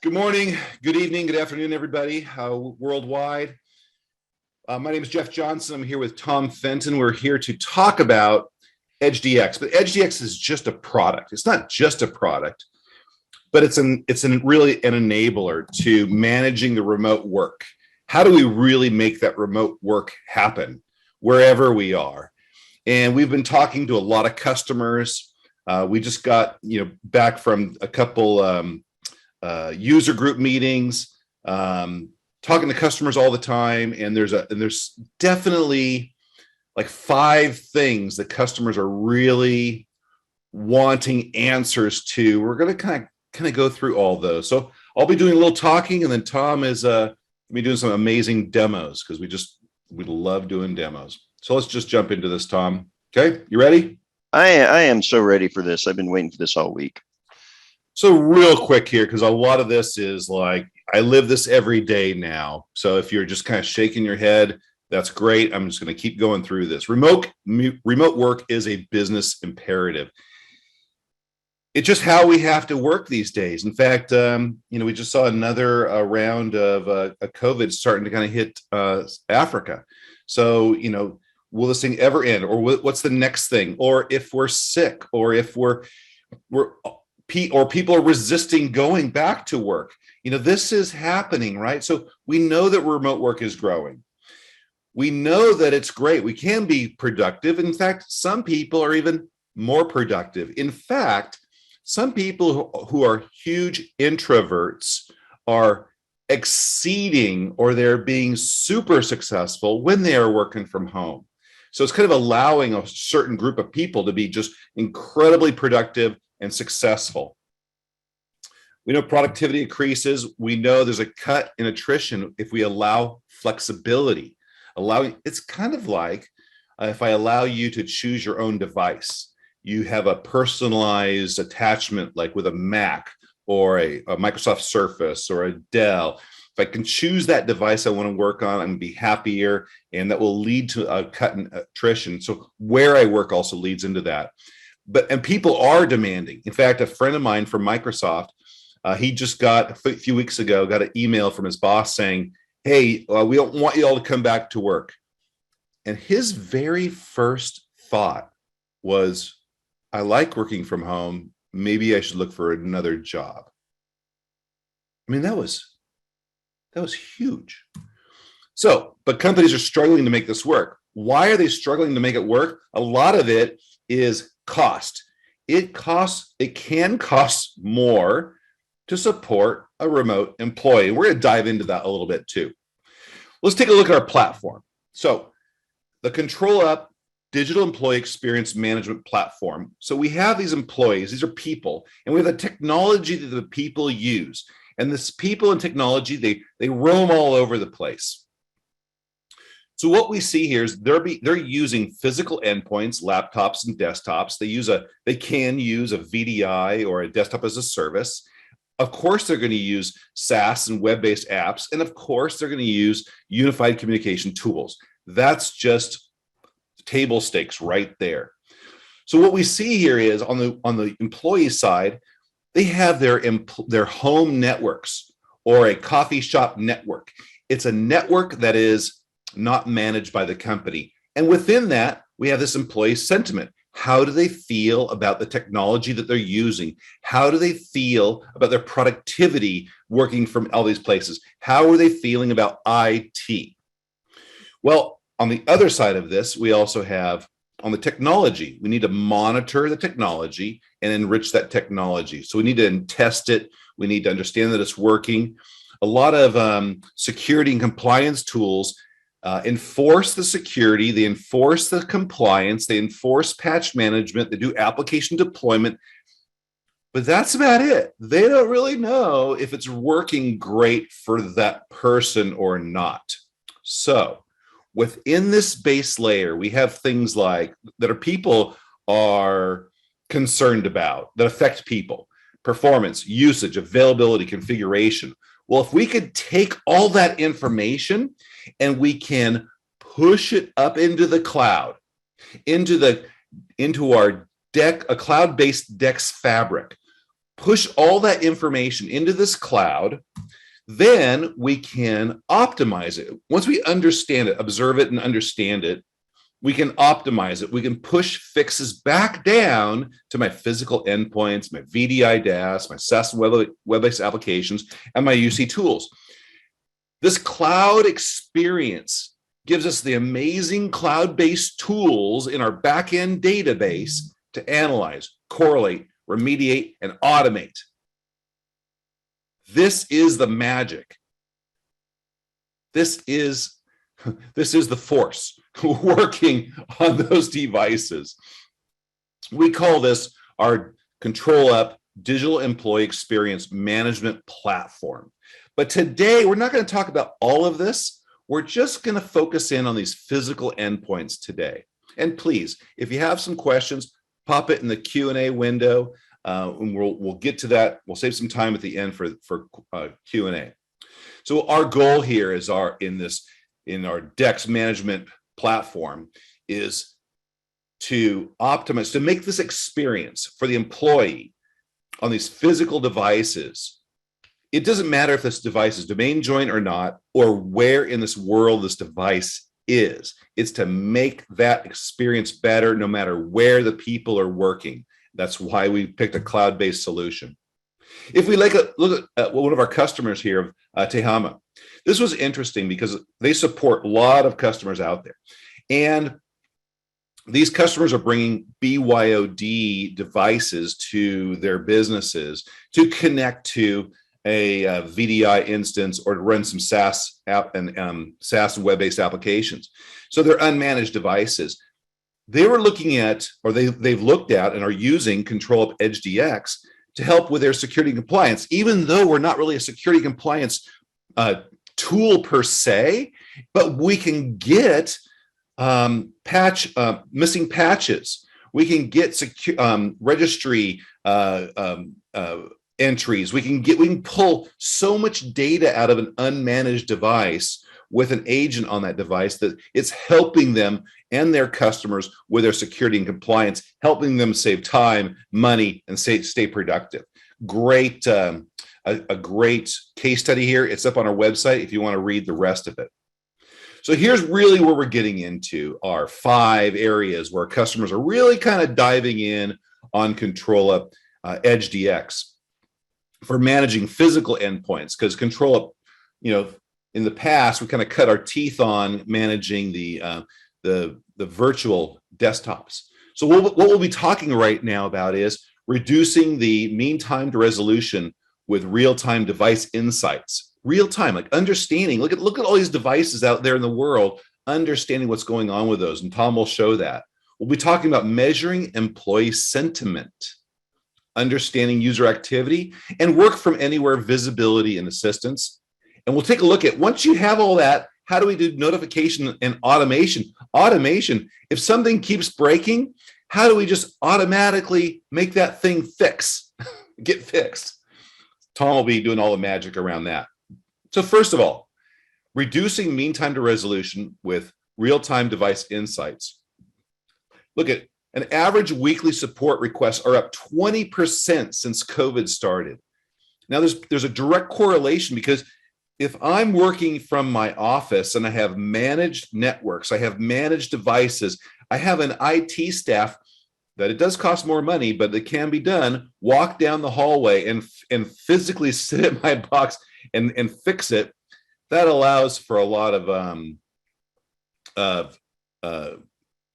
Good morning, good evening, good afternoon, everybody worldwide. My name is Jeff Johnson. I'm here with Tom Fenton. We're here to talk about Edge DX, but Edge DX is just a product. It's not just a product, but it's really an enabler to managing the remote work. How do we really make that remote work happen wherever we are? And we've been talking to a lot of customers. We just got back from a couple user group meetings, talking to customers all the time, and there's definitely like 5 things that customers are really wanting answers to. We're going to kind of go through all those. So I'll be doing a little talking, and then Tom is going to be doing some amazing demos because we love doing demos. So let's just jump into this, Tom. Okay, you ready? I am so ready for this. I've been waiting for this all week. So real quick here, because a lot of this is like, I live this every day now. So if you're just kind of shaking your head, that's great. I'm just going to keep going through this. Remote work is a business imperative. It's just how we have to work these days. In fact, we just saw another round of a COVID starting to kind of hit Africa. So, will this thing ever end? Or what's the next thing? Or if we're sick, or if we're people are resisting going back to work. This is happening, right? So we know that remote work is growing. We know that it's great. We can be productive. In fact, some people are even more productive. In fact, some people who are huge introverts are exceeding, or they're being super successful when they are working from home. So it's kind of allowing a certain group of people to be just incredibly productive and successful. We know productivity increases. We know there's a cut in attrition if we allow flexibility. It's kind of like if I allow you to choose your own device. You have a personalized attachment, like with a Mac or a Microsoft Surface or a Dell. If I can choose that device I want to work on, I'm going to be happier, and that will lead to a cut in attrition. So where I work also leads into that. And people are demanding. In fact, a friend of mine from Microsoft, he just got a few weeks ago, got an email from his boss saying, hey, we don't want you all to come back to work. And his very first thought was, I like working from home. Maybe I should look for another job. I mean, that was huge. So, but companies are struggling to make this work. Why are they struggling to make it work? A lot of it is cost. It can cost more to support a remote employee. And we're going to dive into that a little bit too. Let's take a look at our platform. So the ControlUp Digital Employee Experience Management Platform. So we have these employees, these are people, and we have the technology that the people use. And this people and technology, they roam all over the place. So what we see here is they're using physical endpoints, laptops and desktops. They can use a VDI or a desktop as a service. Of course, they're going to use SaaS and web-based apps. And of course, they're going to use unified communication tools. That's just table stakes right there. So what we see here is on the employee side, they have their home networks or a coffee shop network. It's a network that is not managed by the company. And within that, we have this employee sentiment. How do they feel about the technology that they're using? How do they feel about their productivity working from all these places? How are they feeling about IT? Well, on the other side of this, we also have on the technology. We need to monitor the technology and enrich that technology. So we need to test it. We need to understand that it's working. A lot of security and compliance tools enforce the security, they enforce the compliance, they enforce patch management, they do application deployment, but that's about it. They don't really know if it's working great for that person or not. So within this base layer, we have things like that people are concerned about, that affect people: performance, usage, availability, configuration. Well, if we could take all that information and we can push it up into the cloud, into our a cloud-based DEX fabric, push all that information into this cloud. Then we can optimize it. Once we understand it, observe it, and understand it, we can optimize it. We can push fixes back down to my physical endpoints, my VDI DAS, my SaaS web-based applications, and my UC tools. This cloud experience gives us the amazing cloud-based tools in our back-end database to analyze, correlate, remediate, and automate. This is the magic. This is the force working on those devices. We call this our ControlUp Digital Employee Experience Management Platform. But today, we're not going to talk about all of this. We're just going to focus in on these physical endpoints today. And please, if you have some questions, pop it in the Q&A window, and we'll get to that. We'll save some time at the end for Q&A. So our goal here is in our DEX management platform is to optimize, to make this experience for the employee on these physical devices. It doesn't matter if this device is domain joined or not, or where in this world this device is. It's to make that experience better no matter where the people are working. That's why we picked a cloud-based solution. If we look at one of our customers here, Tehama, this was interesting because they support a lot of customers out there. And these customers are bringing BYOD devices to their businesses to connect to a VDI instance or to run some SaaS app and SaaS web-based applications. So they're unmanaged devices. They were looking at, or they've looked at and are using ControlUp Edge DX to help with their security compliance, even though we're not really a security compliance tool per se, but we can get missing patches. We can get registry entries. We can pull so much data out of an unmanaged device with an agent on that device that it's helping them and their customers with their security and compliance, helping them save time, money, and stay productive. Great, a great case study here. It's up on our website if you want to read the rest of it. So here's really where we're getting into our 5 areas where customers are really kind of diving in on ControlUp Edge DX for managing physical endpoints, because ControlUp, in the past, we kind of cut our teeth on managing the virtual desktops. So what we'll be talking right now about is reducing the mean time to resolution with real-time device insights. Real-time, like understanding. Look at all these devices out there in the world, understanding what's going on with those. And Tom will show that. We'll be talking about measuring employee sentiment, understanding user activity, and work from anywhere visibility and assistance. And we'll take a look at, once you have all that, how do we do notification and automation? Automation, if something keeps breaking, how do we just automatically make that thing get fixed? Tom will be doing all the magic around that. So first of all, reducing mean time to resolution with real-time device insights. Look at an average weekly support requests are up 20% since COVID started. Now there's a direct correlation, because if I'm working from my office and I have managed networks, I have managed devices, I have an IT staff that it does cost more money, but it can be done, walk down the hallway and physically sit at my box and fix it, that allows for a lot of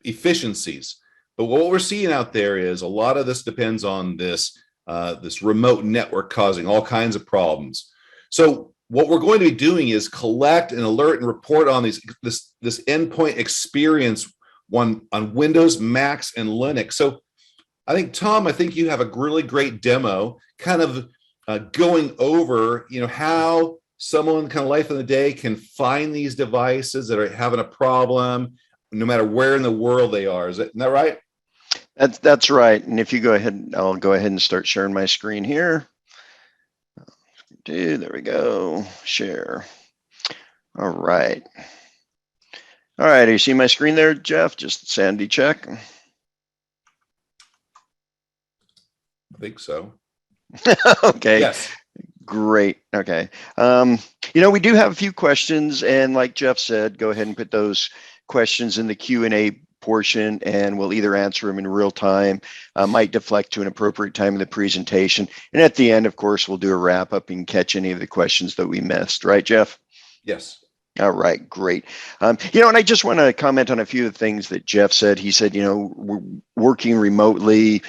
efficiencies. But what we're seeing out there is a lot of this depends on this remote network causing all kinds of problems. So what we're going to be doing is collect and alert and report on this endpoint experience on Windows, Macs, and Linux. So I think, Tom, you have a really great demo kind of going over, how someone kind of life in the day can find these devices that are having a problem, no matter where in the world they are. Isn't that right? That's right. And if you go ahead, I'll go ahead and start sharing my screen here. There we go. Share. All right. All right. You see my screen there, Jeff? Just sanity check. I think so. Okay, Yes. great. Okay. We do have a few questions, and like Jeff said, go ahead and put those questions in the Q&A portion, and we'll either answer them in real time, might deflect to an appropriate time in the presentation. And at the end, of course, we'll do a wrap up and catch any of the questions that we missed. Right, Jeff? Yes. All right, great. And I just want to comment on a few of the things that Jeff said. He said, we're working remotely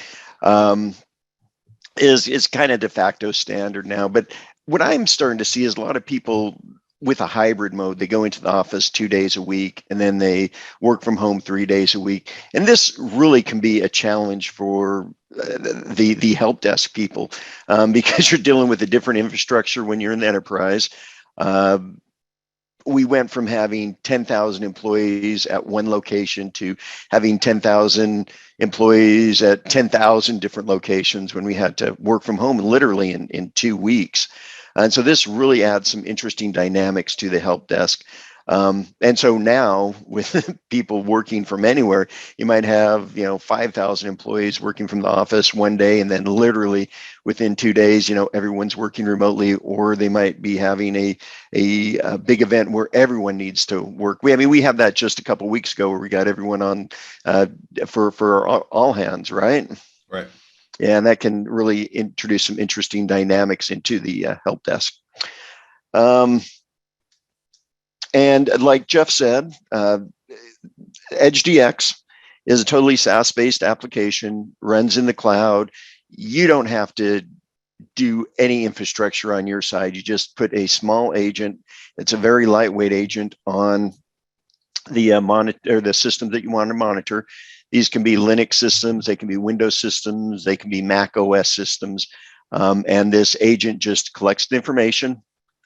is kind of de facto standard now. But what I'm starting to see is a lot of people with a hybrid mode. They go into the office 2 days a week, and then they work from home 3 days a week. And this really can be a challenge for the help desk people because you're dealing with a different infrastructure when you're in the enterprise. We went from having 10,000 employees at one location to having 10,000 employees at 10,000 different locations when we had to work from home literally in 2 weeks. And so this really adds some interesting dynamics to the help desk. And so now with people working from anywhere, you might have, 5,000 employees working from the office one day, and then literally within 2 days, everyone's working remotely, or they might be having a big event where everyone needs to work. We have that just a couple of weeks ago where we got everyone on for all hands, right? Right. Yeah, and that can really introduce some interesting dynamics into the help desk. And like Jeff said, Edge DX is a totally SaaS-based application, runs in the cloud. You don't have to do any infrastructure on your side. You just put a small agent. It's a very lightweight agent on the monitor, the system that you want to monitor. These can be Linux systems, they can be Windows systems, they can be macOS systems. And this agent just collects the information.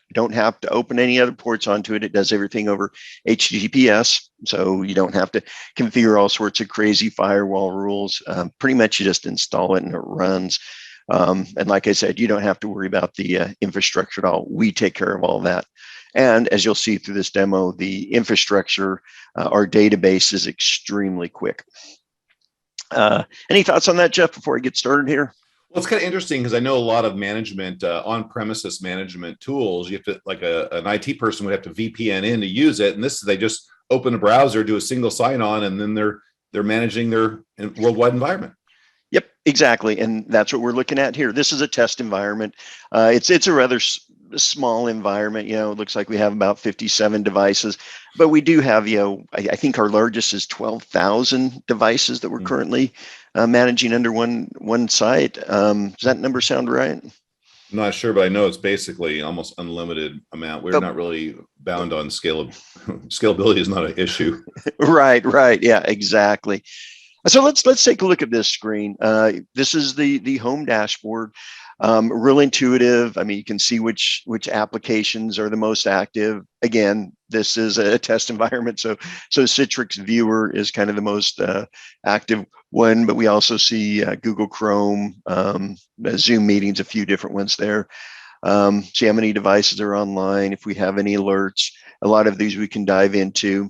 You don't have to open any other ports onto it. It does everything over HTTPS, so you don't have to configure all sorts of crazy firewall rules. Pretty much you just install it and it runs. And like I said, you don't have to worry about the infrastructure at all. We take care of all that. And as you'll see through this demo, the infrastructure, our database is extremely quick. Any thoughts on that, Jeff, before I get started here? Well, it's kind of interesting because I know a lot of management, on-premises management tools. You have to, like an IT person would have to VPN in to use it, and they just open a browser, do a single sign-on, and then they're managing their worldwide environment. Yep, exactly, and that's what we're looking at here. This is a test environment. It's a rather small environment. It looks like we have about 57 devices, but we do have, I think our largest is 12,000 devices that we're currently managing under one site. Does that number sound right? I'm not sure, but I know it's basically almost unlimited amount. We're not really bound on scalability is not an issue. Right. Yeah, exactly. So let's take a look at this screen. This is the home dashboard. Real intuitive. You can see which applications are the most active. Again, this is a test environment, so Citrix Viewer is kind of the most active one, but we also see Google Chrome, Zoom meetings, a few different ones there. See how many devices are online, if we have any alerts. A lot of these we can dive into.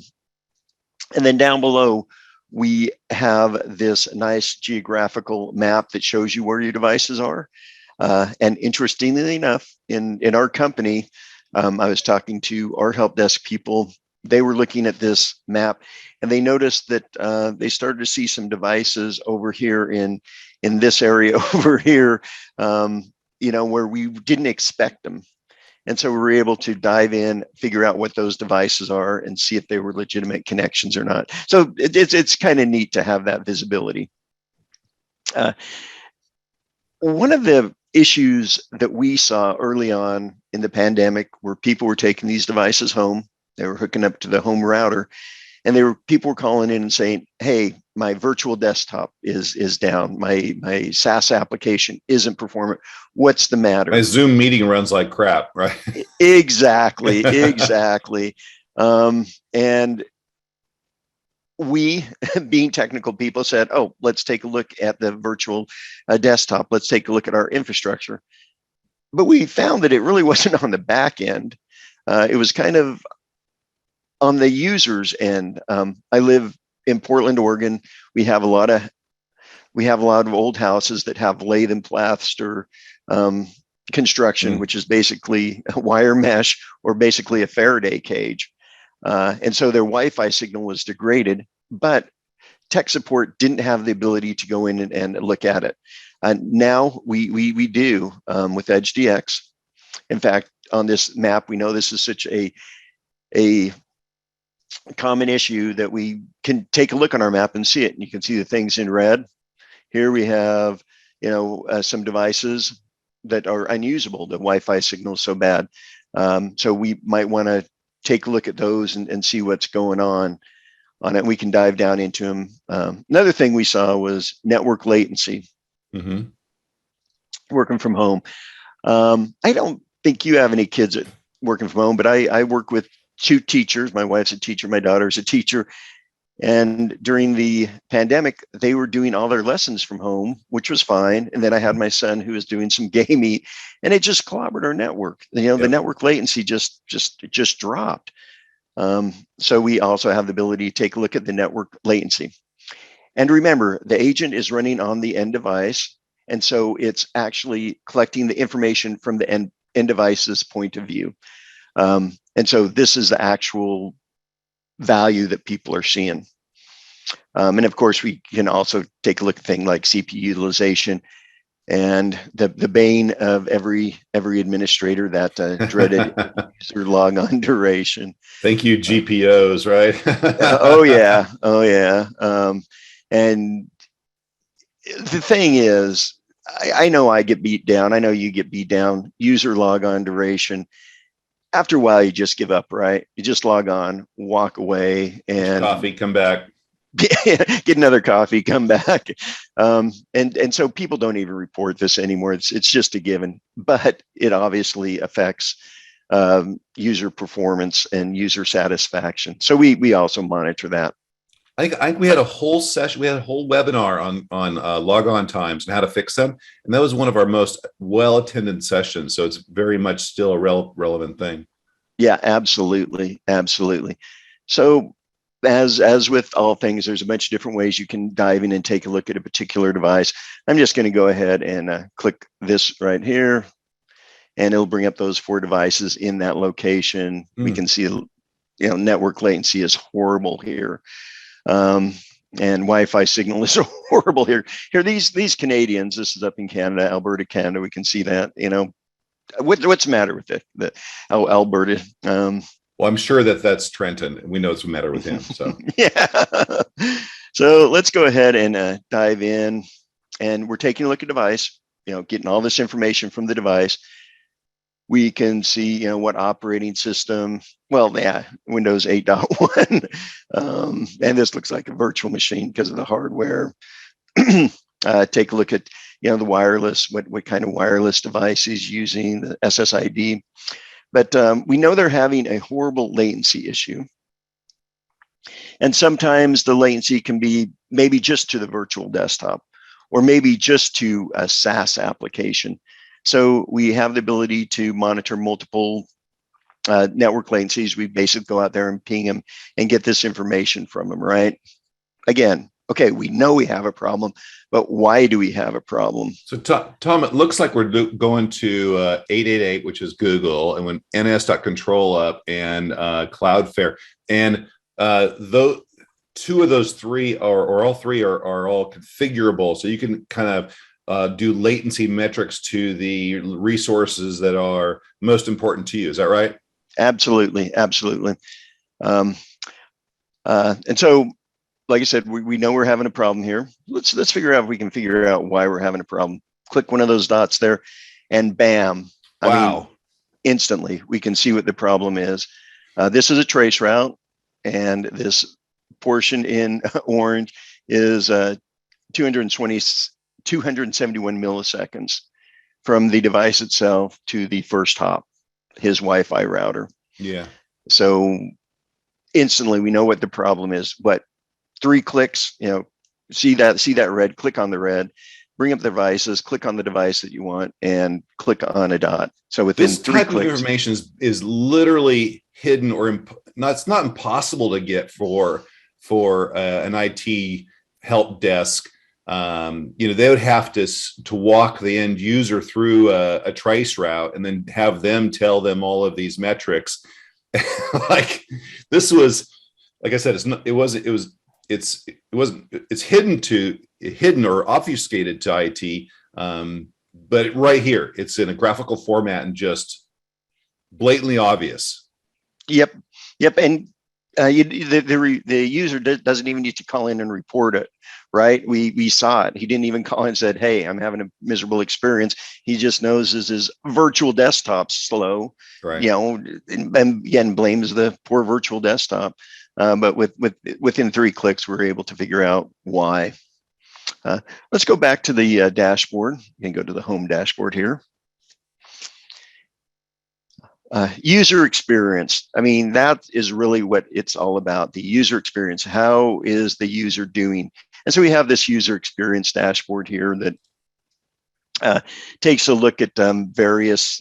And then down below, we have this nice geographical map that shows you where your devices are. And interestingly enough, in our company, I was talking to our help desk people. They were looking at this map, and they noticed that they started to see some devices over here in this area over here, where we didn't expect them. And so we were able to dive in, figure out what those devices are, and see if they were legitimate connections or not. So it's kind of neat to have that visibility. One of the issues that we saw early on in the pandemic were people were taking these devices home. They were hooking up to the home router, and people were calling in and saying, "Hey, my virtual desktop is down. My SaaS application isn't performing. What's the matter? My Zoom meeting runs like crap," right? Exactly. And we, being technical people, said, "Oh, let's take a look at the virtual desktop. Let's take a look at our infrastructure." But we found that it really wasn't on the back end. It was kind of on the user's end. I live in Portland, Oregon. We have a lot of We have a lot of old houses that have lath and plaster construction, which is basically a wire mesh or basically a Faraday cage. And so their Wi-Fi signal was degraded, but tech support didn't have the ability to go in and look at it. Now we do with Edge DX. In fact, on this map, we know this is such a common issue that we can take a look on our map and see it. And you can see the things in red. Here we have, some devices that are unusable. The Wi-Fi signal is so bad. So we might want to take a look at those and see what's going on it. We can dive down into them. Another thing we saw was network latency. Working from home. I don't think you have any kids working from home, but I work with two teachers. My wife's a teacher, my daughter's a teacher. And during the pandemic, they were doing all their lessons from home, which was fine. And then I had my son who was doing some gaming, and it just clobbered our network. The network latency just dropped. So we also have the ability to take a look at the network latency. And remember, the agent is running on the end device. And so it's actually collecting the information from the end device's point of view. And so this is the actual value that people are seeing. And of course, we can also take a look at things like CPU utilization and the bane of every administrator, that dreaded user logon duration. Thank you, GPOs, right? Oh yeah. And the thing is, I know I get beat down. I know you get beat down. User logon duration. After a while, you just give up, right? You just log on, walk away, and coffee, come back. Get another coffee, come back. And so people don't even report this anymore. It's just a given, but it obviously affects user performance and user satisfaction. So we also monitor that. I think we had a whole session, we had a whole webinar on logon times and how to fix them. And that was one of our most well-attended sessions. So it's very much still a relevant thing. Yeah, absolutely. Absolutely. So as with all things, there's a bunch of different ways you can dive in and take a look at a particular device. I'm just going to go ahead and click this right here, and it'll bring up those 4 devices in that location. We can see, network latency is horrible here. And Wi-Fi signal is horrible here. These Canadians, this is up in Canada, Alberta, Canada. We can see that, what's the matter with it? Alberta. Well, I'm sure that's Trenton. We know what's the matter with him. So yeah. So let's go ahead and dive in, and we're taking a look at the device, getting all this information from the device. We can see, what operating system. Well, yeah, Windows 8.1. And this looks like a virtual machine because of the hardware. Take a look at, the wireless, what kind of wireless device is using, the SSID. But we know they're having a horrible latency issue. And sometimes the latency can be maybe just to the virtual desktop, or maybe just to a SaaS application. So we have the ability to monitor multiple network latencies. We basically go out there and ping them and get this information from them, right? Again, okay, we know we have a problem, but why do we have a problem? So Tom, it looks like we're going to 888, which is Google, and when ns.controlup and Cloudflare. And though 2 of those 3 or all 3 are all configurable. So you can kind of do latency metrics to the resources that are most important to you. Is that right? Absolutely. And so, like I said, we know we're having a problem here. Let's figure out if we can figure out why we're having a problem. Click one of those dots there, and bam! Wow! I mean, instantly we can see what the problem is. This is a trace route, and this portion in orange is 271 milliseconds from the device itself to the first hop, his Wi-Fi router. Yeah. So instantly we know what the problem is. What, 3 clicks, see that red, click on the red, bring up the devices, click on the device that you want, and click on a dot. So within this 3 type clicks, of information is it's not impossible to get for an IT help desk. They would have to walk the end user through a trace route and then have them tell them all of these metrics. Like this was, like I said, it's hidden or obfuscated to IT. But right here, it's in a graphical format and just blatantly obvious. Yep. And the user doesn't even need to call in and report it, right? We saw it. He didn't even call and said, "Hey, I'm having a miserable experience." He just knows his virtual desktop's slow, right? And again blames the poor virtual desktop. But within 3 clicks, we're able to figure out why. Let's go back to the dashboard. You can go to the home dashboard here. User experience. I mean, that is really what it's all about, the user experience. How is the user doing? And so we have this user experience dashboard here that takes a look at various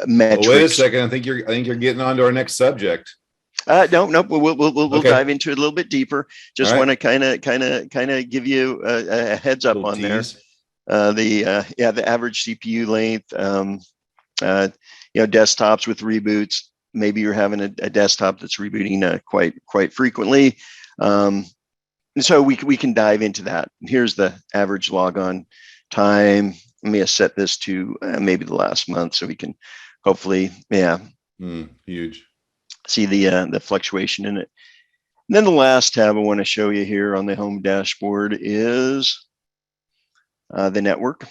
metrics. Wait a second. I think you're getting on to our next subject. No, we'll Okay. dive into it a little bit deeper. Just right. Want to kind of give you a heads up on tease. There. The average CPU length. Desktops with reboots. Maybe you're having a desktop that's rebooting quite frequently. And so we can dive into that. Here's the average logon time. Let me set this to maybe the last month, so we can hopefully, huge. See the fluctuation in it. And then the last tab I want to show you here on the home dashboard is the network.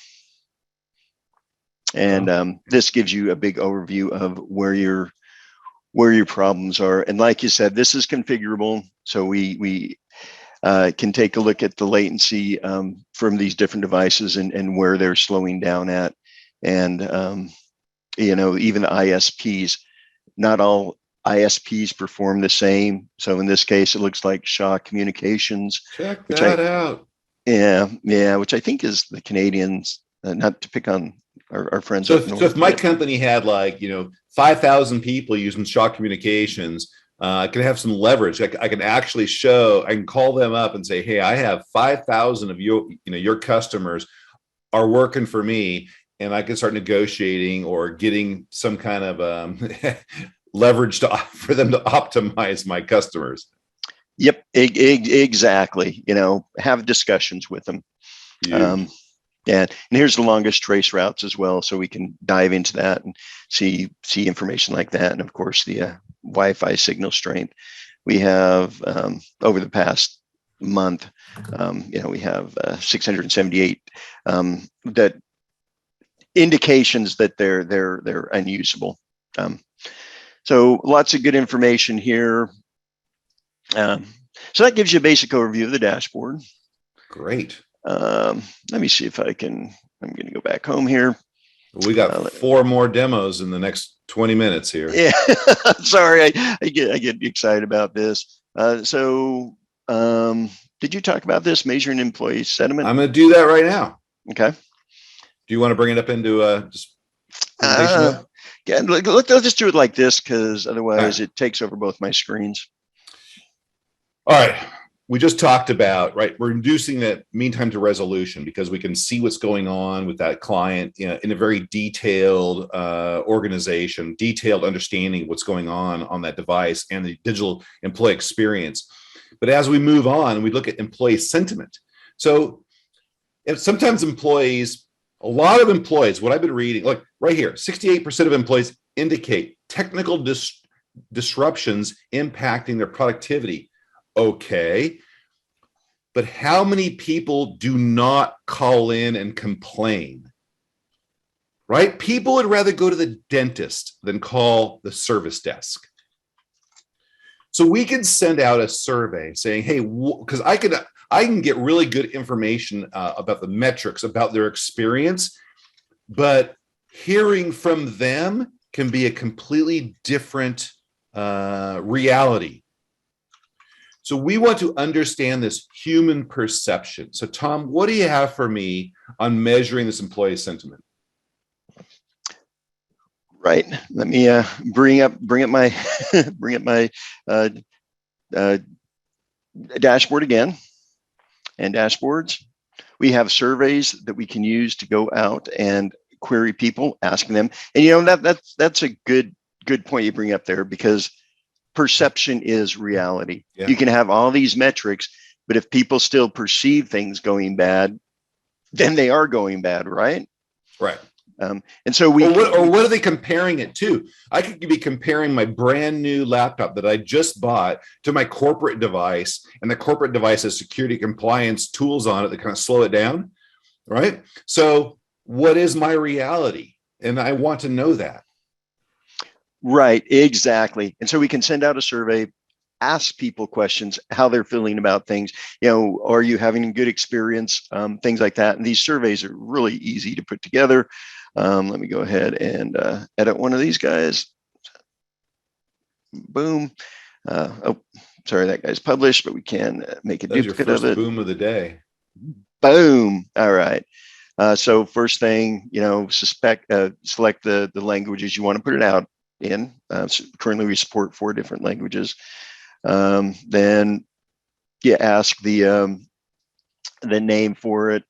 And this gives you a big overview of where your problems are. And like you said, this is configurable. So we can take a look at the latency from these different devices and where they're slowing down at. And, even the ISPs, not all ISPs perform the same. So in this case, it looks like Shaw Communications. Check that out. Yeah, which I think is the Canadians, not to pick on our friends. So if my company had 5,000 people using Shaw Communications, I can have some leverage. I can actually I can call them up and say, "Hey, I have 5,000 of your customers are working for me," and I can start negotiating or getting some kind of leverage for them to optimize my customers. Yep, exactly. Have discussions with them. And here's the longest trace routes as well, so we can dive into that and see information like that. And of course, the Wi-Fi signal strength. We have over the past month, we have 678 that indications that they're unusable. So lots of good information here. So that gives you a basic overview of the dashboard. Great. Let me see if I'm going to go back home here. We got 4 more demos in the next 20 minutes here. Yeah, sorry, I get excited about this. So did you talk about this, measuring employee sentiment? I'm going to do that right now. Okay. Do you want to bring it up into just yeah, let's just do it like this, because otherwise it takes over both my screens. All right. We just talked about, we're reducing that mean time to resolution because we can see what's going on with that client in a very detailed organization, detailed understanding of what's going on that device and the digital employee experience. But as we move on, we look at employee sentiment. So sometimes a lot of employees, what I've been reading, like right here, 68% of employees indicate technical disruptions impacting their productivity. Okay, but how many people do not call in and complain? Right? People would rather go to the dentist than call the service desk. So we could send out a survey saying, hey, because I can get really good information about the metrics, about their experience, but hearing from them can be a completely different reality. So we want to understand this human perception. So Tom, what do you have for me on measuring this employee sentiment? Right. Let me bring up my dashboard again, and dashboards. We have surveys that we can use to go out and query people, asking them. And you know, that's a good point you bring up there, because perception is reality. Yeah. You can have all these metrics, but if people still perceive things going bad, then they are going bad, right? Right. And so we or what are they comparing it to? I could be comparing my brand new laptop that I just bought to my corporate device, and the corporate device has security compliance tools on it that kind of slow it down, right? So what is my reality? And I want to know that. Right, exactly. And so we can send out a survey, ask people questions, how they're feeling about things. You know, are you having a good experience? Things like that. And these surveys are really easy to put together. Let me go ahead and edit one of these guys. Boom. Oh, sorry, that guy's published, but we can make a duplicate of it. Boom of the day. Boom. All right. So first thing, you know, select the languages you want to put it out in. Currently, we support 4 different languages. Then you ask the name for it.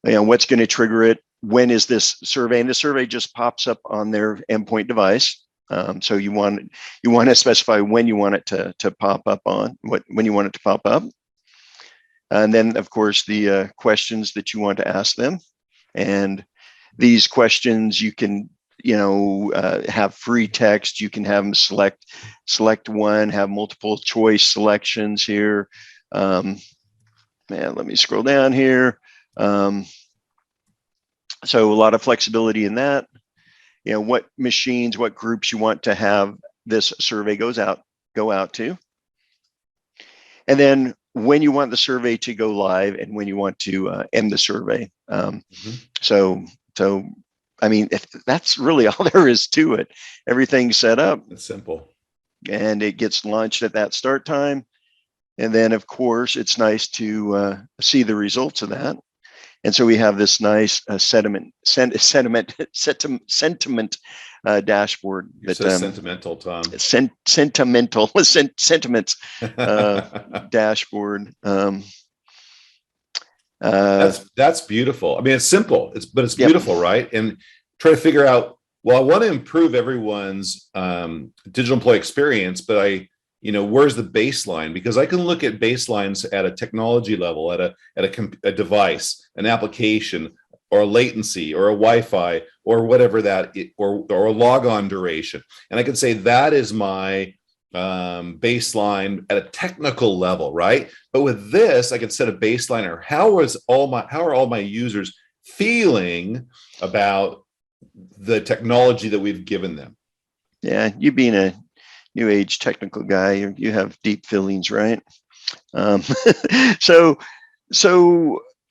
You know, what's going to trigger it? When is this survey? And the survey just pops up on their endpoint device. So you want to specify when you want it to pop up on, when you want it to pop up. And then, of course, the questions that you want to ask them. And these questions you can, you know, have free text. You can have them select one, have multiple choice selections here. Man, let me scroll down here. So a lot of flexibility in that. You know, what machines, what groups you want to have this survey go out to. And then when you want the survey to go live and when you want to end the survey. So I mean, if that's really all there is to it. Everything's set up. It's simple. And it gets launched at that start time. And then, of course, it's nice to see the results of that. And so we have this nice sentiment dashboard. That sentimental, Tom. Sentiments dashboard. That's beautiful. I mean, it's simple. It's beautiful, right? And try to figure out. Well, I want to improve everyone's digital employee experience, but where's the baseline? Because I can look at baselines at a technology level, at a device, an application, or a latency, or a Wi-Fi, or whatever or a logon duration, and I can say that is my baseline at a technical level, right? But with this, I can set a baseline, or how are all my users feeling about the technology that we've given them? Yeah, you being a new age technical guy, you have deep feelings, right? So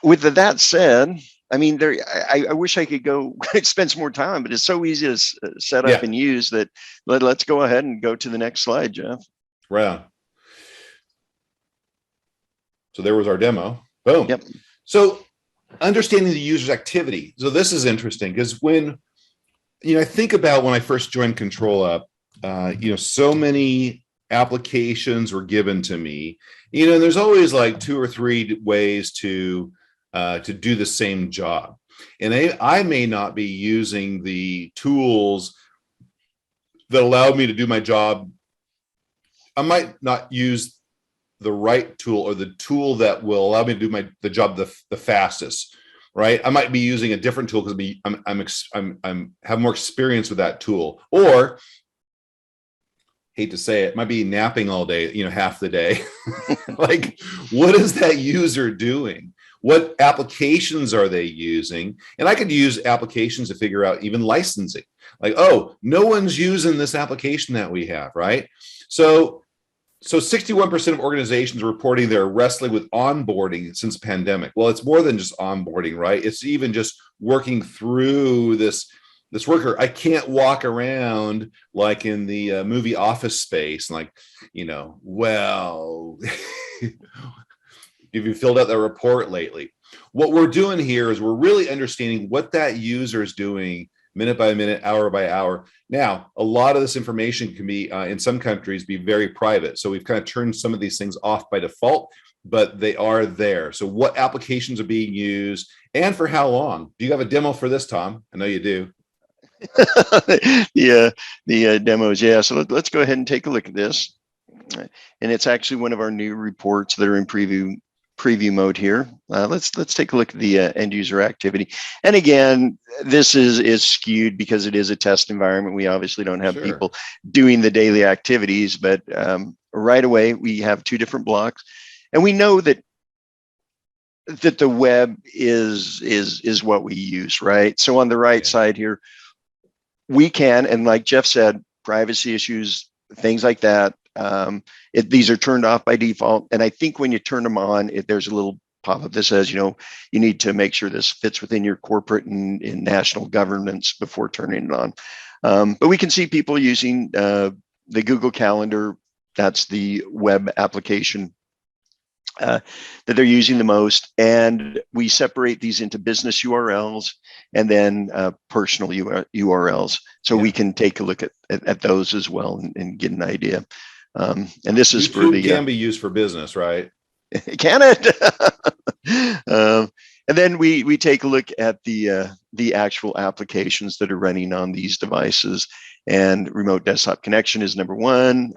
with that said, I mean, I wish I could go spend some more time, but it's so easy to set up and use that. Let's go ahead and go to the next slide, Jeff. Right. So there was our demo. Boom. Yep. So understanding the user's activity. So this is interesting because when, I think about when I first joined ControlUp, so many applications were given to me, and there's always like 2 or 3 ways to do the same job. And I may not be using the tools that allow me to do my job. I might not use the right tool, or the tool that will allow me to do the job the fastest, right? I might be using a different tool because I'm have more experience with that tool, or hate to say it, might be napping all day, half the day. Like, what is that user doing? What applications are they using? And I could use applications to figure out even licensing. Like, oh, no one's using this application that we have, right? So 61% of organizations are reporting they're wrestling with onboarding since the pandemic. Well, it's more than just onboarding, right? It's even just working through this worker. I can't walk around like in the movie Office Space, like, well, have you filled out that report lately? What we're doing here is we're really understanding what that user is doing minute by minute, hour by hour. Now, a lot of this information can be, in some countries, be very private. So we've kind of turned some of these things off by default, but they are there. So what applications are being used and for how long? Do you have a demo for this, Tom? I know you do. The demos, yeah. So let's go ahead and take a look at this, and it's actually one of our new reports that are in preview mode here. Let's take a look at the end user activity. And again, this is skewed because it is a test environment. We obviously don't have people doing the daily activities, but right away we have two different blocks, and we know that the web is what we use, right? So on the right side here, we can, and like Jeff said, privacy issues, things like that. These are turned off by default. And I think when you turn them on, there's a little pop-up that says, you need to make sure this fits within your corporate and national governance before turning it on. But we can see people using the Google Calendar. That's the web application that they're using the most. And we separate these into business URLs and then personal URLs. So we can take a look at those as well and get an idea. And this is for the can be used for business, right? Can it? And then we take a look at the actual applications that are running on these devices, and remote desktop connection is number one.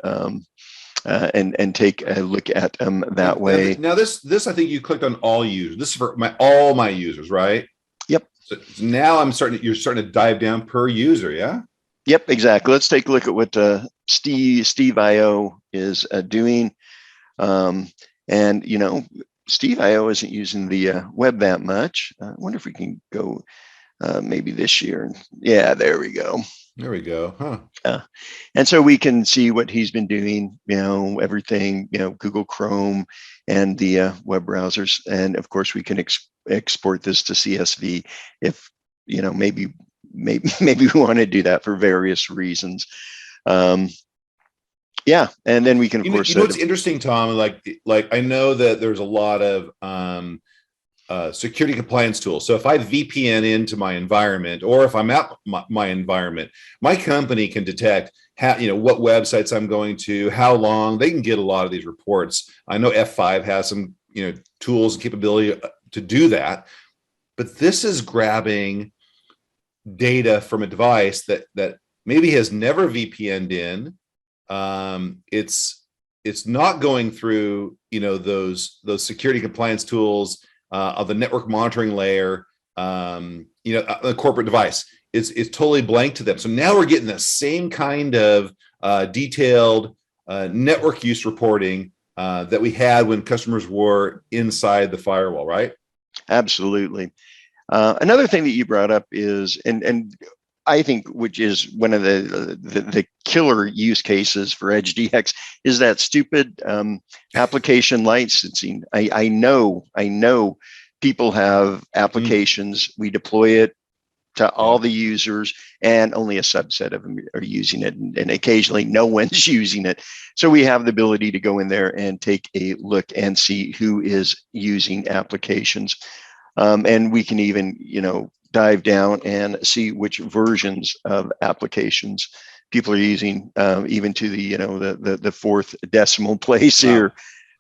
And take a look at them that way. Now this I think you clicked on all users. This is for all my users, right? Yep. So now you're starting to dive down per user, yeah? Yep, exactly. Let's take a look at what Steve IO is doing. And Steve IO isn't using the web that much. I wonder if we can go maybe this year. Yeah, there we go. There we go. Huh. And so we can see what he's been doing, everything, Google Chrome and the web browsers. And of course, we can export this to CSV if, maybe we want to do that for various reasons. Yeah. And then we can, of course, what's interesting, Tom, like I know that there's a lot of security compliance tools. So if I VPN into my environment, or if I'm at my environment, my company can detect what websites I'm going to, how long. They can get a lot of these reports. I know F5 has some tools and capability to do that, but this is grabbing data from a device that maybe has never VPN'd in. It's not going through those security compliance tools of the network monitoring layer, a corporate device. It's totally blank to them. So now we're getting the same kind of detailed network use reporting that we had when customers were inside the firewall, right? Absolutely. Another thing that you brought up is, and I think, which is one of the killer use cases for Edge DX, is that stupid application licensing. I know people have applications. We deploy it to all the users, and only a subset of them are using it, and occasionally no one's using it. So we have the ability to go in there and take a look and see who is using applications, and we can even dive down and see which versions of applications people are using, even to the fourth decimal place here.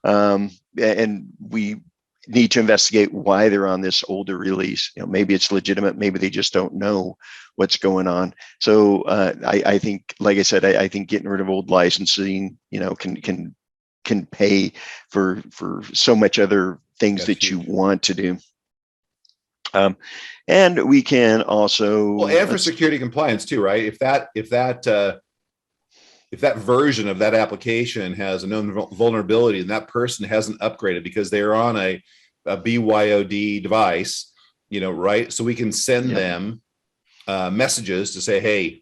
And we need to investigate why they're on this older release. Maybe it's legitimate, maybe they just don't know what's going on. So I think, like I said, I think getting rid of old licensing, can pay for so much other things that you want to do. And we can also, and for security compliance too, right? If that version of that application has a known vulnerability and that person hasn't upgraded because they're on a BYOD device, right? So we can send them messages to say, hey,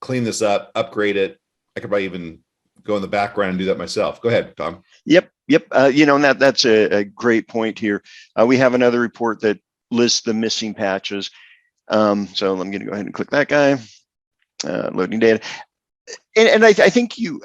clean this up, upgrade it. I could probably even go in the background and do that myself. Go ahead, Tom. Yep. And that's a great point here. We have another report that lists the missing patches. So I'm going to go ahead and click that guy. Loading data. And I think you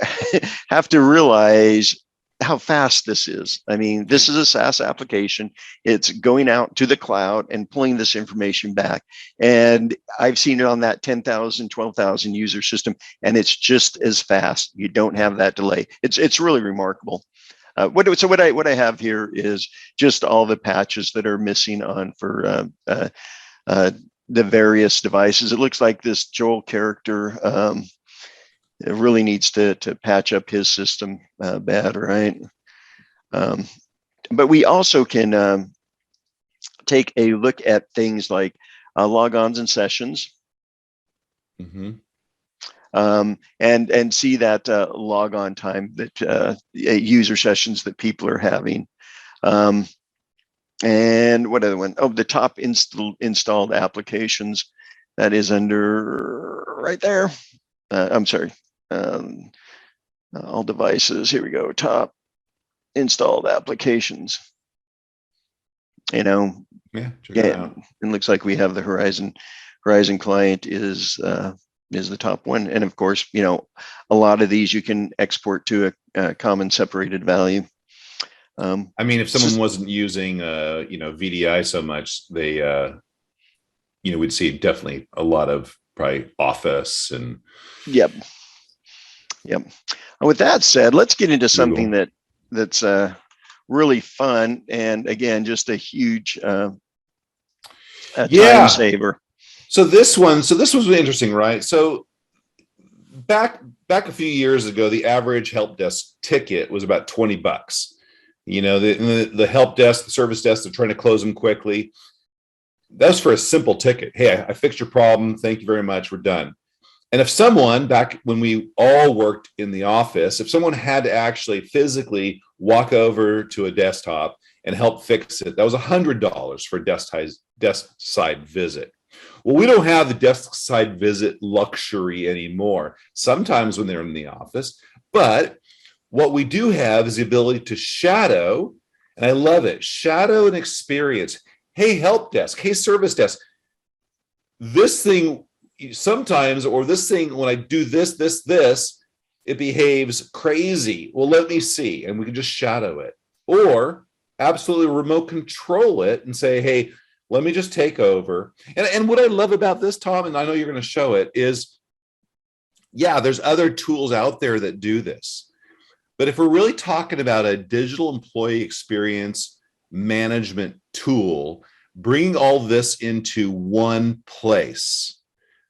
have to realize how fast this is. I mean, this is a SaaS application. It's going out to the cloud and pulling this information back. And I've seen it on that 10,000, 12,000 user system, and it's just as fast. You don't have that delay. It's really remarkable. What I have here is just all the patches that are missing on for the various devices. It looks like this Joel character it really needs to patch up his system bad, right? But we also can take a look at things like logons and sessions. Mm-hmm. And see that logon time that user sessions that people are having. And what other one? Oh, the top installed applications. That is under right there. I'm sorry. All devices. Here we go. Top installed applications. You know, Yeah, check it out. It looks like we have the Horizon client is the top one, and of course, you know, a lot of these you can export to a common separated value. I mean, if someone wasn't using you know, VDI so much, they you know, we'd see definitely a lot of probably Office and Yep. With that said, let's get into something Google. that's really fun, and again, just a huge time saver. So this was interesting, right? So back a few years ago, the average help desk ticket was about $20. You know, the help desk, the service desk, they're trying to close them quickly. That's for a simple ticket. Hey, I fixed your problem. Thank you very much. We're done. And if someone, back when we all worked in the office, if someone had to actually physically walk over to a desktop and help fix it, that was $100 for a desk side visit. Well, we don't have the desk side visit luxury anymore, sometimes when they're in the office, but what we do have is the ability to shadow, and I love it, shadow and experience. Hey, help desk, hey, service desk, this thing sometimes, or this thing, when I do this, it behaves crazy. Well, let me see. And we can just shadow it, or absolutely remote control it and say, hey, let me just take over. And what I love about this, Tom, and I know you're going to show it, is, yeah, there's other tools out there that do this. But if we're really talking about a digital employee experience management tool, bringing all this into one place.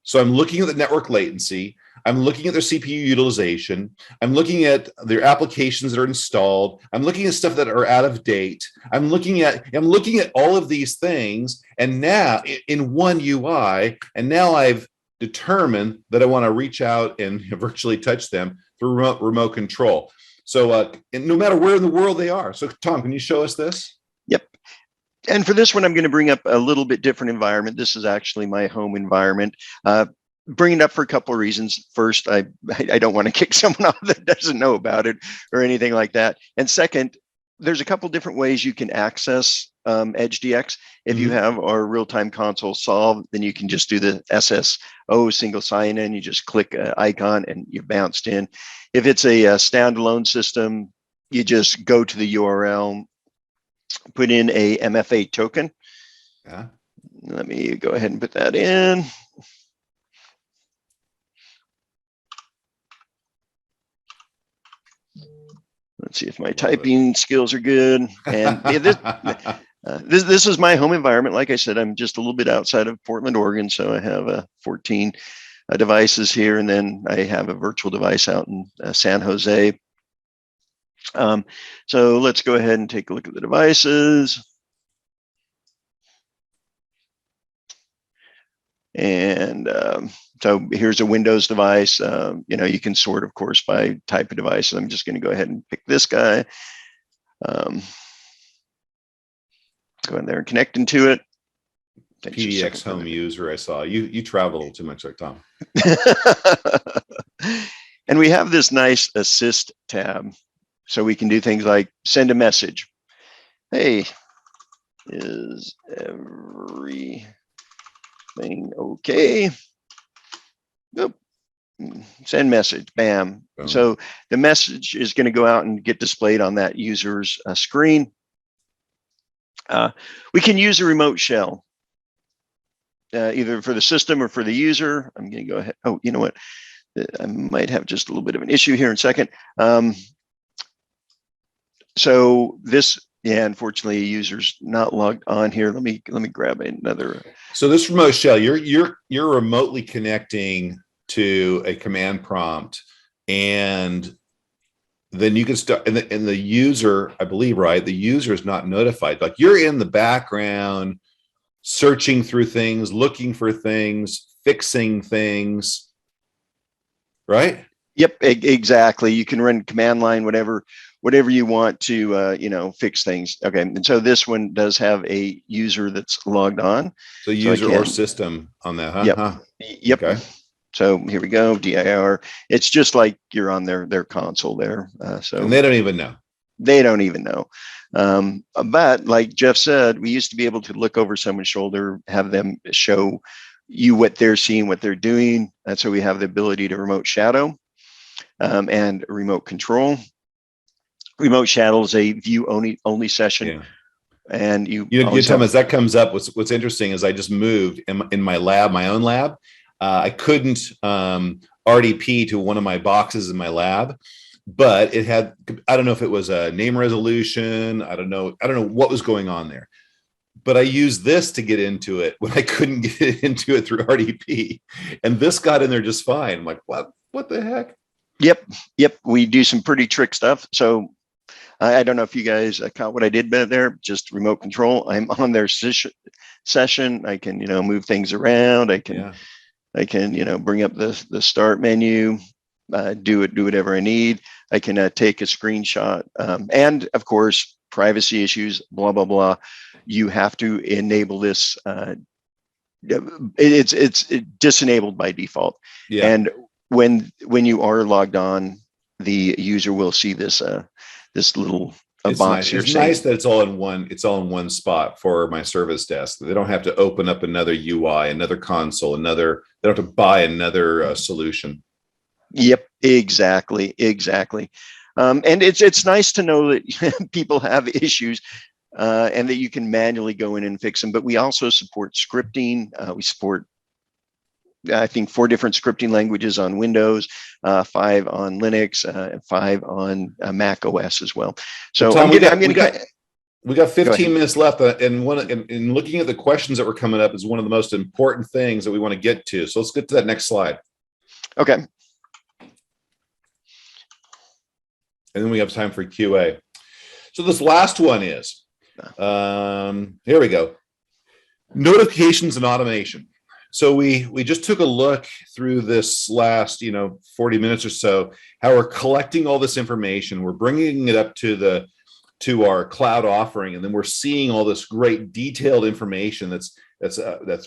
So I'm looking at the network latency. I'm looking at their CPU utilization. I'm looking at their applications that are installed. I'm looking at stuff that are out of date. I'm looking at all of these things, and now in one UI, and now I've determined that I want to reach out and virtually touch them through remote control. So no matter where in the world they are. So Tom, can you show us this? Yep. And for this one, I'm going to bring up a little bit different environment. This is actually my home environment. Bring it up for a couple of reasons. First, I don't want to kick someone off that doesn't know about it or anything like that. And second, there's a couple different ways you can access Edge DX. If you have our real-time console solved, then you can just do the SSO single sign-in. You just click an icon and you're bounced in. If it's a standalone system, you just go to the URL, put in a MFA token. Yeah. Let me go ahead and put that in. Let's see if my typing skills are good. And this is my home environment. Like I said, I'm just a little bit outside of Portland, Oregon. So I have 14 devices here, and then I have a virtual device out in San Jose. So let's go ahead and take a look at the devices. And so here's a Windows device. You know, you can sort, of course, by type of device. I'm just going to go ahead and pick this guy. Go in there and connect into it. PDX home user, I saw. You travel a little too much like Tom. And we have this nice assist tab. So we can do things like send a message. Hey, is everything okay? Oop. Send message, bam. Boom. So the message is going to go out and get displayed on that user's screen. We can use a remote shell, either for the system or for the user. I'm going to go ahead. Oh, you know what? I might have just a little bit of an issue here in a second. So this, yeah, unfortunately, a user's not logged on here. Let me grab another. So this remote shell, you're remotely connecting to a command prompt, and then you can start, and the user, I believe, right? The user is not notified. Like you're in the background, searching through things, looking for things, fixing things, right? Yep, exactly. You can run command line, whatever you want to, fix things. Okay, and so this one does have a user that's logged on. So user or system on that, huh? Yep. Huh. Yep. Okay. So here we go, dir. It's just like you're on their console there. So and they don't even know. They don't even know. But like Jeff said, we used to be able to look over someone's shoulder, have them show you what they're seeing, what they're doing. That's why we have the ability to remote shadow and remote control. Remote shadow is a view only session. Yeah. And you tell me as that comes up, what's interesting is I just moved in my lab, my own lab. I couldn't RDP to one of my boxes in my lab, but it had, I don't know if it was a name resolution. I don't know what was going on there, but I used this to get into it when I couldn't get into it through RDP, and this got in there just fine. I'm like, what the heck? Yep. We do some pretty trick stuff. So I don't know if you guys caught what I did there, just remote control. I'm on their session. I can, move things around. I can, bring up the start menu, do whatever I need. I can take a screenshot. And of course, privacy issues, blah, blah, blah. You have to enable this. It's disenabled by default. Yeah. And when you are logged on, the user will see this this little box nice. here. It's nice that it's all in one spot for my service desk. They don't have to open up another UI, another console, they don't have to buy another solution. Yep, exactly. And it's nice to know that people have issues and that you can manually go in and fix them. But we also support scripting. We support, I think, 4 different scripting languages on Windows, 5 on Linux, and 5 on Mac OS as well. So Tom, we got 15 minutes left, and in looking at the questions that were coming up is one of the most important things that we want to get to. So let's get to that next slide. Okay. And then we have time for QA. So this last one is, here we go. Notifications and automation. So we just took a look through this last 40 minutes or so, how we're collecting all this information, we're bringing it up to our cloud offering, and then we're seeing all this great detailed information that's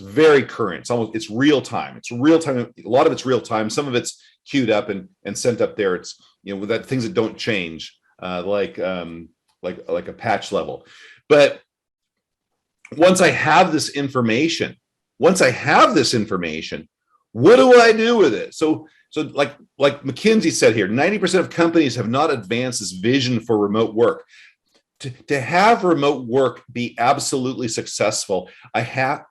very current. It's real time. It's real time. A lot of it's real time. Some of it's queued up and sent up there. It's with that things that don't change, like a patch level. But once I have this information, what do I do with it? So like McKinsey said here, 90% of companies have not advanced this vision for remote work. To have remote work be absolutely successful, I have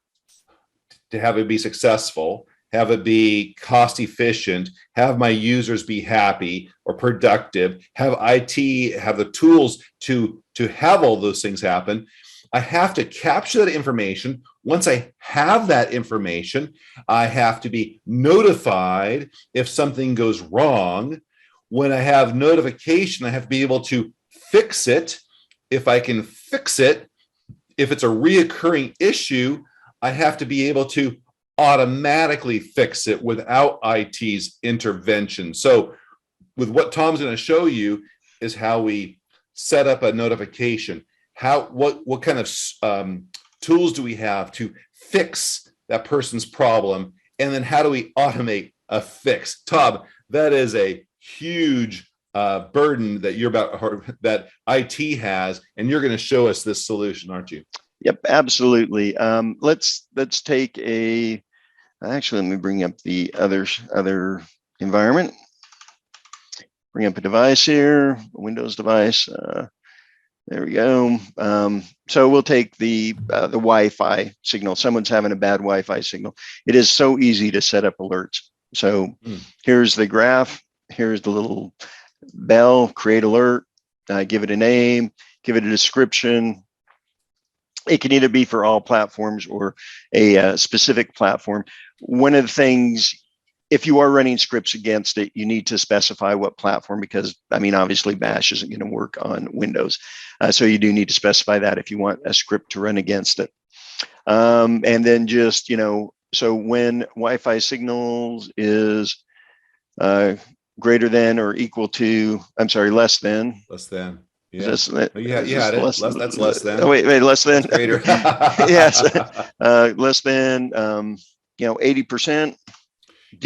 to have it be successful, have it be cost efficient, have my users be happy or productive, have IT have the tools to have all those things happen. I have to capture that information. Once I have that information, I have to be notified if something goes wrong. When I have notification, I have to be able to fix it. If I can fix it, if it's a reoccurring issue, I have to be able to automatically fix it without IT's intervention. So with what Tom's going to show you is how we set up a notification. What kind of tools do we have to fix that person's problem? And then how do we automate a fix? Tom, that is a huge burden that that IT has, and you're going to show us this solution, aren't you? Yep, absolutely. Let's take actually, let me bring up the other environment. Bring up a device here, a Windows device. There we go. So we'll take the Wi-Fi signal. Someone's having a bad Wi-Fi signal. It is so easy to set up alerts. So here's the graph. Here's the little bell, create alert. give it a name, give it a description. It can either be for all platforms or a specific platform. One of the things, if you are running scripts against it, you need to specify what platform, because I mean, obviously Bash isn't going to work on Windows. So you do need to specify that if you want a script to run against it. And then just, so when Wi-Fi signals is greater than or equal to, I'm sorry, less than. Less than. Yeah. Is this, You had it. That's less than. Oh, wait, less than. That's greater. Yes. Less than, 80%.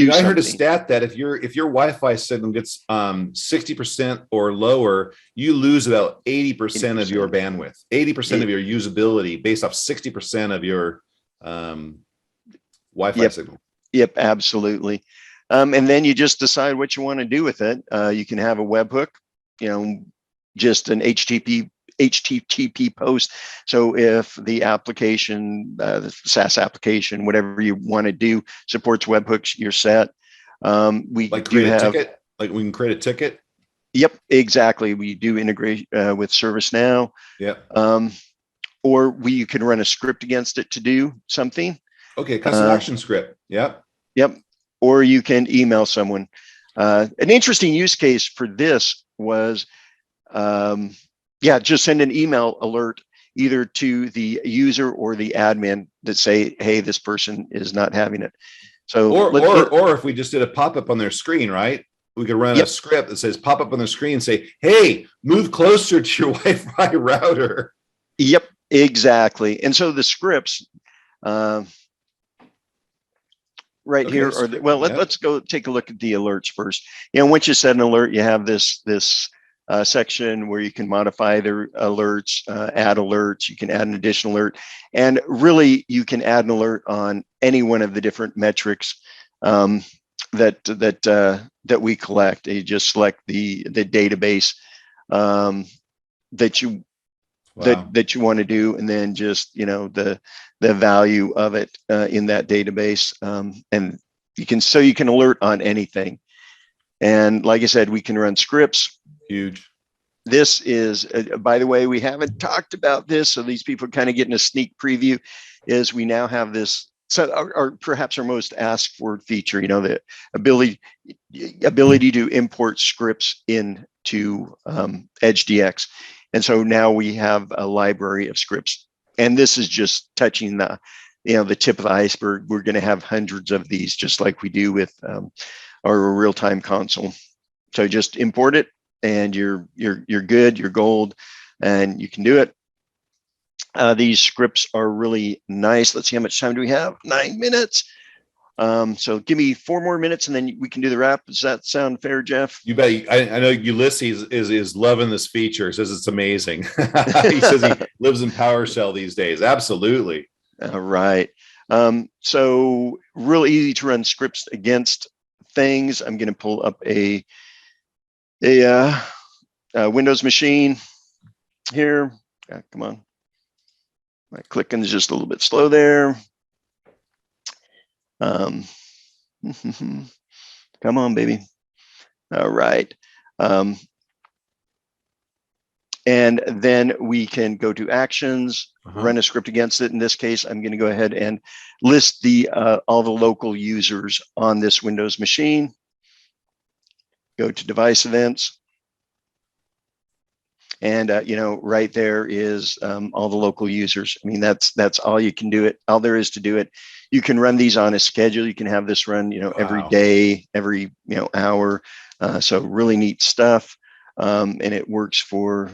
I heard a stat that if your Wi-Fi signal gets 60% or lower, you lose about 80% of your bandwidth, 80% of your usability based off 60% of your Wi-Fi signal. Yep, absolutely. And then you just decide what you want to do with it. You can have a webhook, just an HTTP post. So if the application, the SaaS application, whatever you want to do, supports webhooks, you're set. We like create a ticket. Like we can create a ticket. Yep, exactly. We do integrate with ServiceNow. Yep. Or you can run a script against it to do something. Okay, custom action script. Yep. Yep. Or you can email someone. An interesting use case for this was, just send an email alert either to the user or the admin that say, hey, this person is not having it. So or if we just did a pop-up on their screen, right? We could run a script that says pop up on the screen and say, hey, move closer to your Wi-Fi router. Yep, exactly. And so the scripts here are let's go take a look at the alerts first. Once you set an alert, you have this section where you can modify the alerts, add alerts. You can add an additional alert, and really you can add an alert on any one of the different metrics that we collect. You just select the database that you want to do, and then just the value of it in that database, and you can alert on anything. And like I said, we can run scripts. Huge. This is, by the way, we haven't talked about this, so these people are kind of getting a sneak preview. Is we now have this, so perhaps our most asked for feature, the ability to import scripts into Edge DX. And so now we have a library of scripts, and this is just touching the tip of the iceberg. We're going to have hundreds of these, just like we do with our real-time console. So just import it, and you're good, you're gold, and you can do it. These scripts are really nice. Let's see, how much time do we have? 9 minutes. So give me 4 more minutes, and then we can do the wrap. Does that sound fair, Jeff? You bet. I know Ulysses is loving this feature. Says it's amazing. He says he lives in PowerShell these days. Absolutely. All right. So real easy to run scripts against things. I'm going to pull up a Windows machine here. Come on. My clicking is just a little bit slow there. Come on, baby. All right. And then we can go to actions, run a script against it. In this case, I'm going to go ahead and list all the local users on this Windows machine. Go to device events. And right there is all the local users. I mean, that's all you can do it. All there is to do it. You can run these on a schedule. You can have this run, every day, every hour. So really neat stuff. And it works for.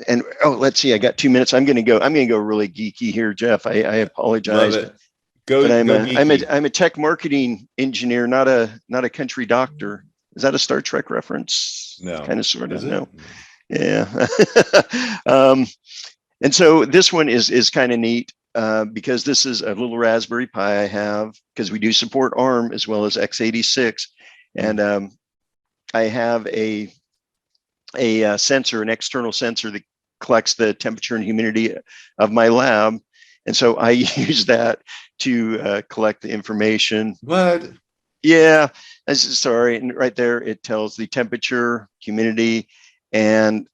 And let's see. I got 2 minutes. I'm gonna go really geeky here, Jeff. I apologize. But I'm a tech marketing engineer, not a country doctor. Is that a Star Trek reference? No. Kind of, sort of. No. Yeah. And so this one is kind of neat because this is a little Raspberry Pi I have, because we do support ARM as well as x86. And I have a sensor, an external sensor that collects the temperature and humidity of my lab. And so I use that to collect the information. What? Yeah, sorry. And right there, it tells the temperature, humidity, and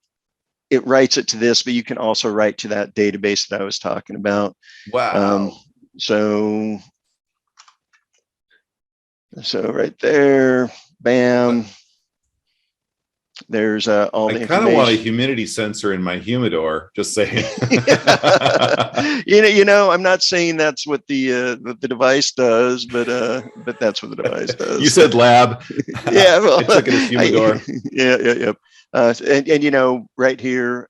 it writes it to this, but you can also write to that database that I was talking about. Wow. So right there, bam. There's all the I kind of want a information. humidity sensor in my humidor. Just saying. I'm not saying that's what the device does, but that's what the device does. You said lab. Yeah, well, I took it as humidor. Yeah. And right here,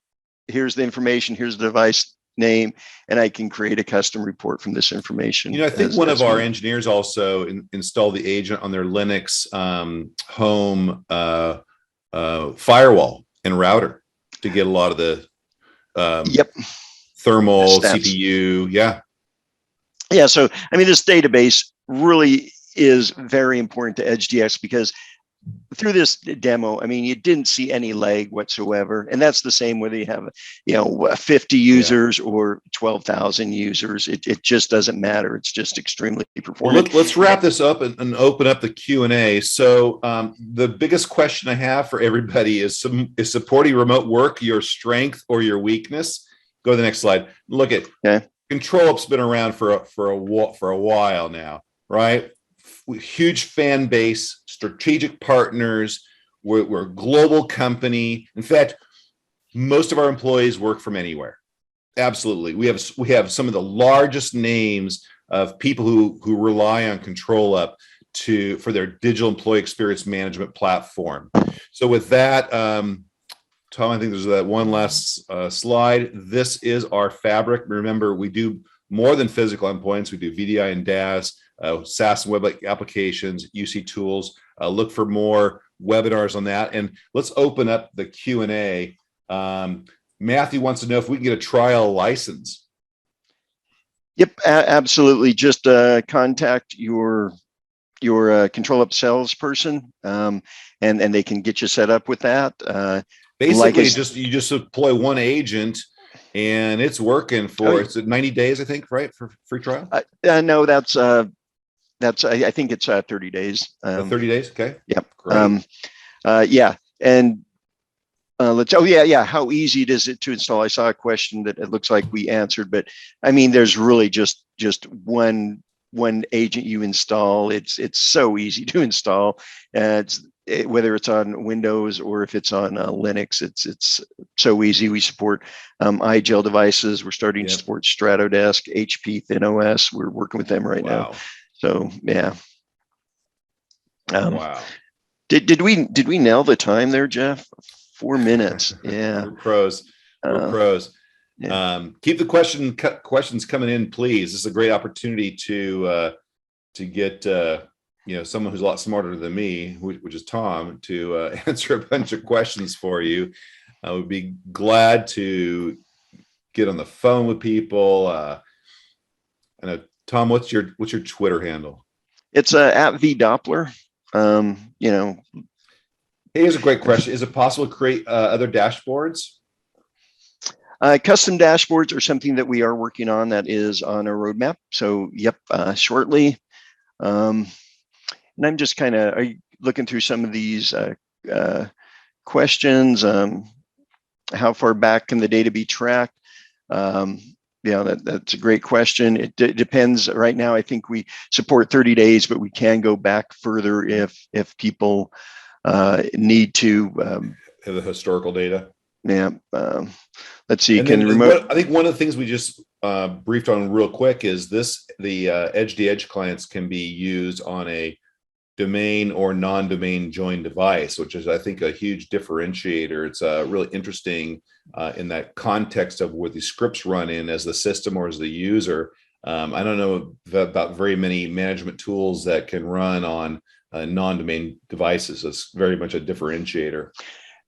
here's the information. Here's the device name, and I can create a custom report from this information. I think one of our engineers also installed the agent on their Linux home firewall and router to get a lot of the thermal CPU. Yeah. So, I mean, this database really is very important to Edge DX because through this demo, I mean, you didn't see any lag whatsoever. And that's the same whether you have, 50 users or 12,000 users. It just doesn't matter. It's just extremely performant. Let's wrap this up and open up the Q&A. So the biggest question I have for everybody is supporting remote work your strength or your weakness? Go to the next slide. Look at ControlUp's been around for a while now, right? Huge fan base, strategic partners. We're a global company. In fact, most of our employees work from anywhere. Absolutely. We have some of the largest names of people who rely on ControlUp for their digital employee experience management platform. So with that, Tom, I think there's that one last slide. This is our fabric. Remember, we do more than physical endpoints. We do VDI and DAS, SaaS and web applications, UC tools. Look for more webinars on that. And let's open up the Q&A. Matthew wants to know if we can get a trial license. Yep, absolutely. Just contact your ControlUp salesperson, and they can get you set up with that. Basically, you just deploy one agent, and it's working for it's 90 days, I think, right, for free trial. No, that's I think it's 30 days. 30 days, okay. Yep. Great. And how easy is it to install? I saw a question that it looks like we answered, but I mean, there's really just one agent you install. It's so easy to install. Whether it's on Windows or if it's on Linux, it's so easy. We support IGEL devices. We're starting to support Stratodesk, HP, ThinOS. We're working with them right now. So yeah. Wow. Did we nail the time there, Jeff? 4 minutes. Yeah. We're pros. We're pros. Yeah. Keep the questions coming in, please. This is a great opportunity to get someone who's a lot smarter than me, which is Tom, to answer a bunch of questions for you. I would be glad to get on the phone with people. Tom, what's your Twitter handle? It's at vdoppler. Here's a great question. Is it possible to create other dashboards? Custom dashboards are something that we are working on that is on a roadmap. So, shortly. And I'm just kind of looking through some of these questions. How far back can the data be tracked? That's a great question. It depends. Right now, I think we support 30 days, but we can go back further if people need to have the historical data. Yeah. Let's see. I think one of the things we just briefed on real quick is the Edge DX clients can be used on a domain or non-domain joined device, which is, I think, a huge differentiator. It's really interesting in that context of where the scripts run in as the system or as the user. I don't know about very many management tools that can run on non-domain devices. It's very much a differentiator.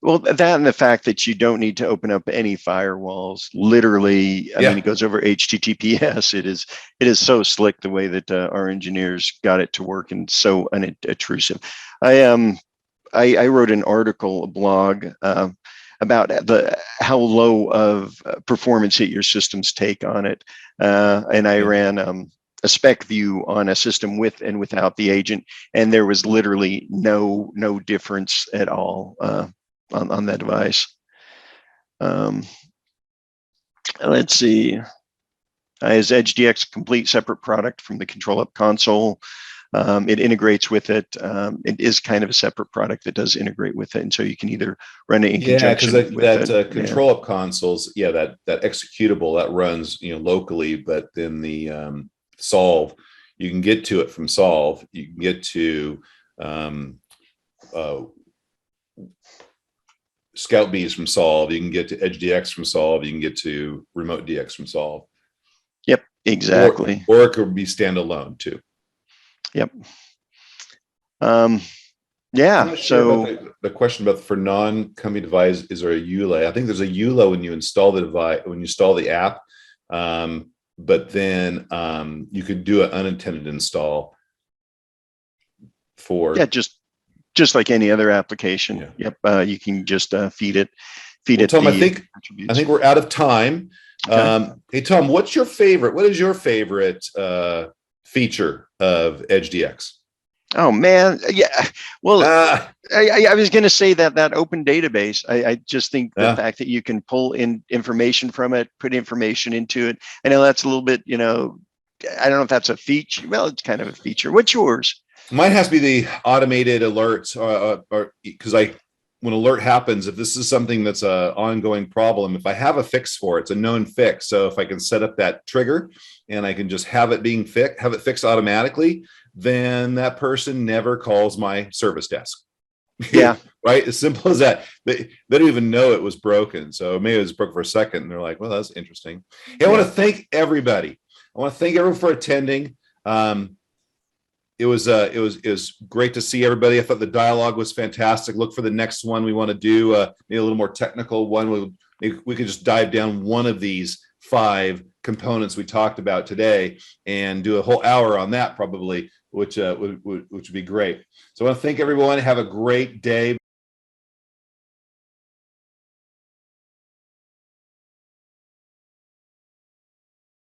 Well, that and the fact that you don't need to open up any firewalls. Literally, I mean, it goes over HTTPS. It is so slick the way that our engineers got it to work and so unintrusive. I wrote an article, a blog about how low of performance hit your systems take on it, and I ran a spec view on a system with and without the agent, and there was literally no difference at all. on that device. Let's see. Is Edge DX a complete separate product from the ControlUp console? It integrates with it. It is kind of a separate product that does integrate with it, and so you can either run it in conjunction because with that ControlUp consoles, that executable that runs locally, but then the Solve, you can get to it from Solve. You can get to Scout Bees from Solve. You can get to Edge DX from Solve. You can get to Remote DX from Solve. Yep, exactly. Or it could be standalone too. Yep. Yeah. I'm not sure about the question about for non-company device, is there a EULA? I think there's a EULA when you install the device, when you install the app. But then you could do an unintended install for just like any other application. Yeah. Yep. You can just feed it. Tom, I think we're out of time. Okay. Hey Tom, what is your favorite feature of Edge DX? Oh man, yeah. Well, I was going to say that open database. I just think the fact that you can pull in information from it, put information into it. I know that's a little bit, I don't know if that's a feature. Well, it's kind of a feature. What's yours? Mine has to be the automated alerts, or because when alert happens, if this is something that's an ongoing problem, if I have a fix for it, it's a known fix. So if I can set up that trigger and I can just have it fixed automatically, then that person never calls my service desk. Yeah. Right. As simple as that. They don't even know it was broken. So maybe it was broken for a second and they're like, well, that's interesting. Hey, I want to thank everybody. I want to thank everyone for attending. It was great to see everybody. I thought the dialogue was fantastic. Look for the next one we want to do, maybe a little more technical one. We could just dive down one of these 5 components we talked about today and do a whole hour on that probably, which would be great. So I want to thank everyone. Have a great day.